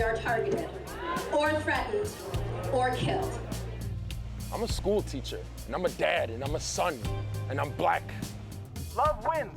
are targeted, or threatened, or killed. I'm a school teacher, and I'm a dad, and I'm a son, and I'm black. Love wins.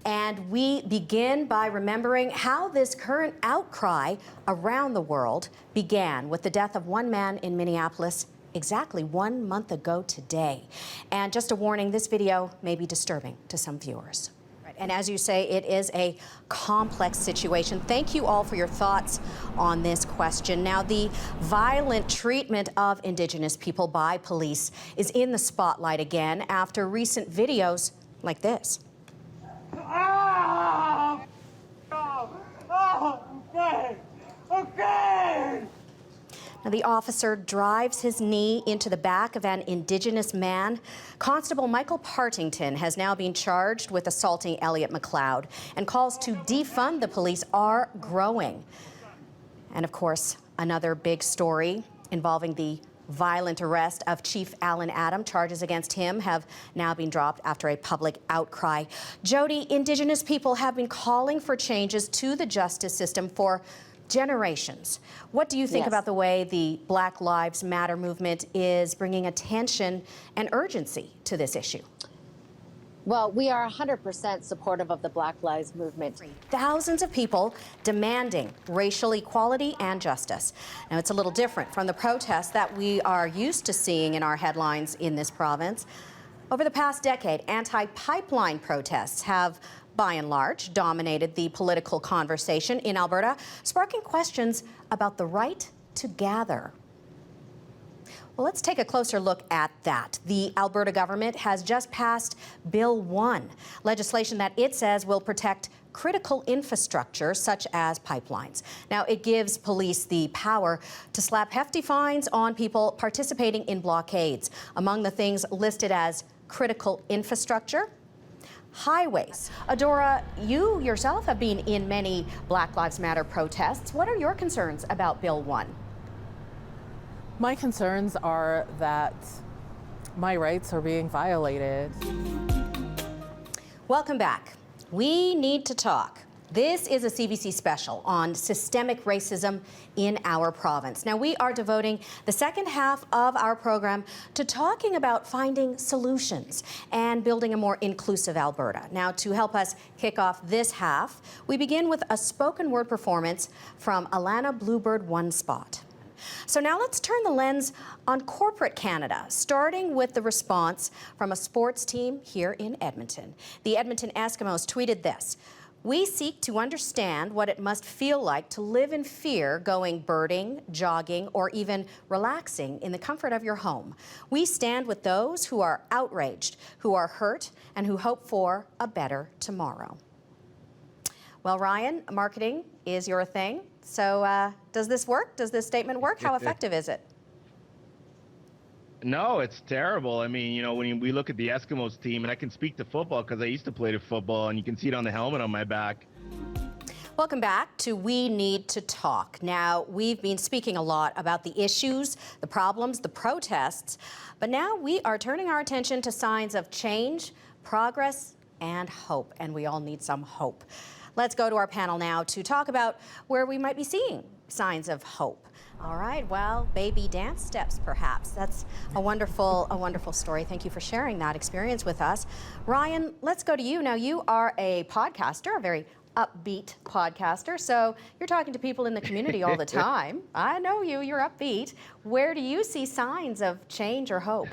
And we begin by remembering how this current outcry around the world began with the death of one man in Minneapolis exactly 1 month ago today. And just a warning, this video may be disturbing to some viewers. And as you say, it is a complex situation. Thank you all for your thoughts on this question. Now, the violent treatment of Indigenous people by police is in the spotlight again after recent videos like this. Okay. Now, the officer drives his knee into the back of an Indigenous man. Constable Michael Partington has now been charged with assaulting Elliot McLeod, and calls to defund the police are growing. And of course, another big story involving the violent arrest of Chief Alan Adam. Charges against him have now been dropped after a public outcry. Jody, Indigenous people have been calling for changes to the justice system for generations. What do you think about the way the Black Lives Matter movement is bringing attention and urgency to this issue? Well, we are 100% supportive of the Black Lives Movement. Thousands of people demanding racial equality and justice. Now, it's a little different from the protests that we are used to seeing in our headlines in this province. Over the past decade, anti-pipeline protests have, by and large, dominated the political conversation in Alberta, sparking questions about the right to gather. Well, let's take a closer look at that. The Alberta government has just passed Bill 1, legislation that it says will protect critical infrastructure such as pipelines. Now, it gives police the power to slap hefty fines on people participating in blockades. Among the things listed as critical infrastructure, highways. Adora, you yourself have been in many Black Lives Matter protests. What are your concerns about Bill 1? My concerns are that my rights are being violated. Welcome back. We need to talk. This is a CBC special on systemic racism in our province. Now, we are devoting the second half of our program to talking about finding solutions and building a more inclusive Alberta. Now, to help us kick off this half, we begin with a spoken word performance from Alana Bluebird One Spot. So now let's turn the lens on corporate Canada, starting with the response from a sports team here in Edmonton. The Edmonton Eskimos tweeted this: "We seek to understand what it must feel like to live in fear going birding, jogging, or even relaxing in the comfort of your home. We stand with those who are outraged, who are hurt, and who hope for a better tomorrow." Well, Ryan, marketing is your thing. So does this work? Does this statement work? How effective is it? No, it's terrible. I mean, you know, when we look at the Eskimos team, and I can speak to football because I used to play the football, and you can see it on the helmet on my back. Welcome back to We Need to Talk. Now, we've been speaking a lot about the issues, the problems, the protests, but now we are turning our attention to signs of change, progress, and hope, and we all need some hope. Let's go to our panel now to talk about where we might be seeing signs of hope. All right, well, baby dance steps, perhaps. That's a wonderful story. Thank you for sharing that experience with us. Ryan, let's go to you. Now, you are a podcaster, a very upbeat podcaster, so you're talking to people in the community all the time. I know you, you're upbeat. Where do you see signs of change or hope?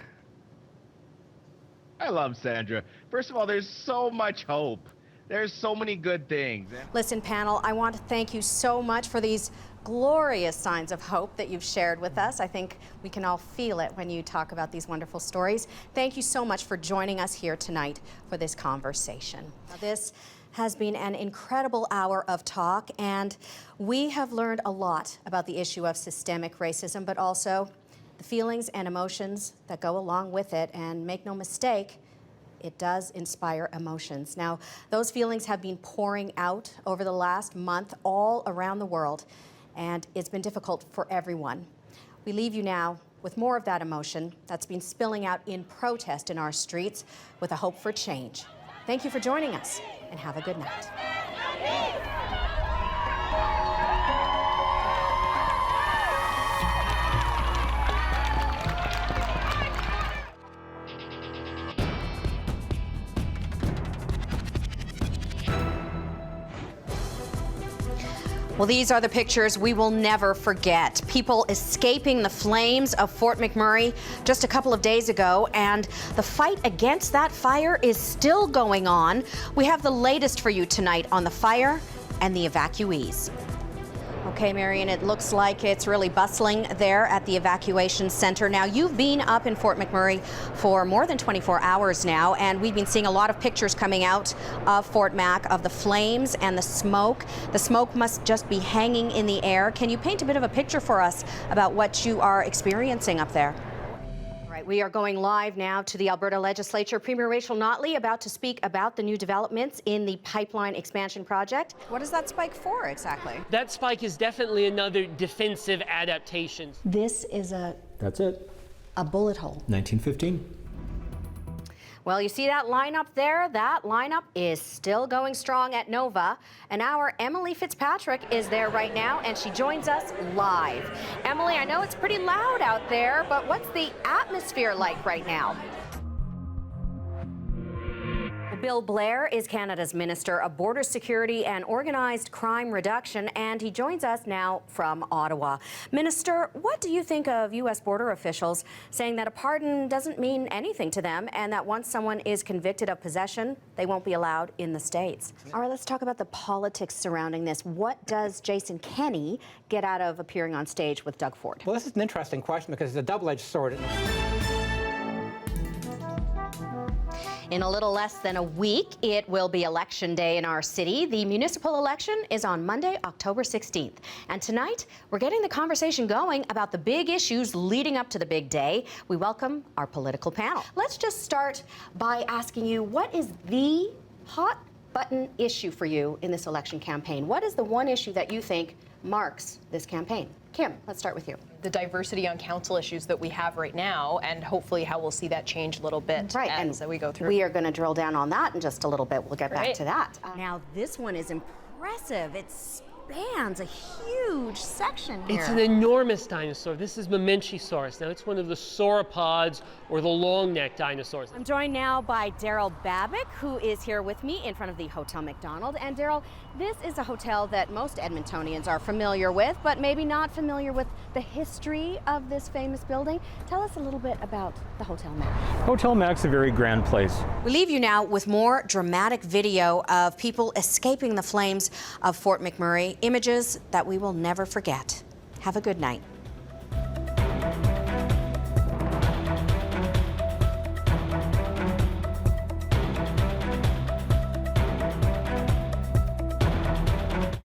I love Sandra. First of all, there's so much hope. There's so many good things. Listen, panel, I want to thank you so much for these glorious signs of hope that you've shared with us. I think we can all feel it when you talk about these wonderful stories. Thank you so much for joining us here tonight for this conversation. Now, this has been an incredible hour of talk, and we have learned a lot about the issue of systemic racism, but also the feelings and emotions that go along with it. And make no mistake, it does inspire emotions. Now, those feelings have been pouring out over the last month all around the world, and it's been difficult for everyone. We leave you now with more of that emotion that's been spilling out in protest in our streets with a hope for change. Thank you for joining us, and have a good night. Well, these are the pictures we will never forget. People escaping the flames of Fort McMurray just a couple of days ago, and the fight against that fire is still going on. We have the latest for you tonight on the fire and the evacuees. Okay, Marion, it looks like it's really bustling there at the evacuation center. Now, you've been up in Fort McMurray for more than 24 hours now, and we've been seeing a lot of pictures coming out of Fort Mac of the flames and the smoke. The smoke must just be hanging in the air. Can you paint a bit of a picture for us about what you are experiencing up there? We are going live now to the Alberta Legislature. Premier Rachel Notley about to speak about the new developments in the pipeline expansion project. What is that spike for exactly? That spike is definitely another defensive adaptation. This is That's it. a bullet hole. 1915. Well, you see that lineup there? That lineup is still going strong at Nova. And our Emily Fitzpatrick is there right now, and she joins us live. Emily, I know it's pretty loud out there, but what's the atmosphere like right now? Bill Blair is Canada's Minister of Border Security and Organized Crime Reduction, and he joins us now from Ottawa. Minister, what do you think of U.S. border officials saying that a pardon doesn't mean anything to them and that once someone is convicted of possession, they won't be allowed in the States? All right, let's talk about the politics surrounding this. What does Jason Kenney get out of appearing on stage with Doug Ford? Well, this is an interesting question because it's a double-edged sword. In a little less than a week, it will be election day in our city. The municipal election is on Monday, October 16th. And tonight, we're getting the conversation going about the big issues leading up to the big day. We welcome our political panel. Let's just start by asking you, what is the hot button issue for you in this election campaign? What is the one issue that you think marks this campaign? Kim, let's start with you. The diversity on council issues that we have right now, and hopefully how we'll see that change a little bit as we go through. We are going to drill down on that in just a little bit. We'll get back to that. Now, this one is impressive. It spans a huge section here. It's an enormous dinosaur. This is Mamenchisaurus. Now, it's one of the sauropods, or the long-necked dinosaurs. I'm joined now by Daryl Babick, who is here with me in front of the Hotel McDonald. And Daryl, this is a hotel that most Edmontonians are familiar with, but maybe not familiar with the history of this famous building. Tell us a little bit about the Hotel Mac. Hotel Mac's a very grand place. We leave you now with more dramatic video of people escaping the flames of Fort McMurray, images that we will never forget. Have a good night.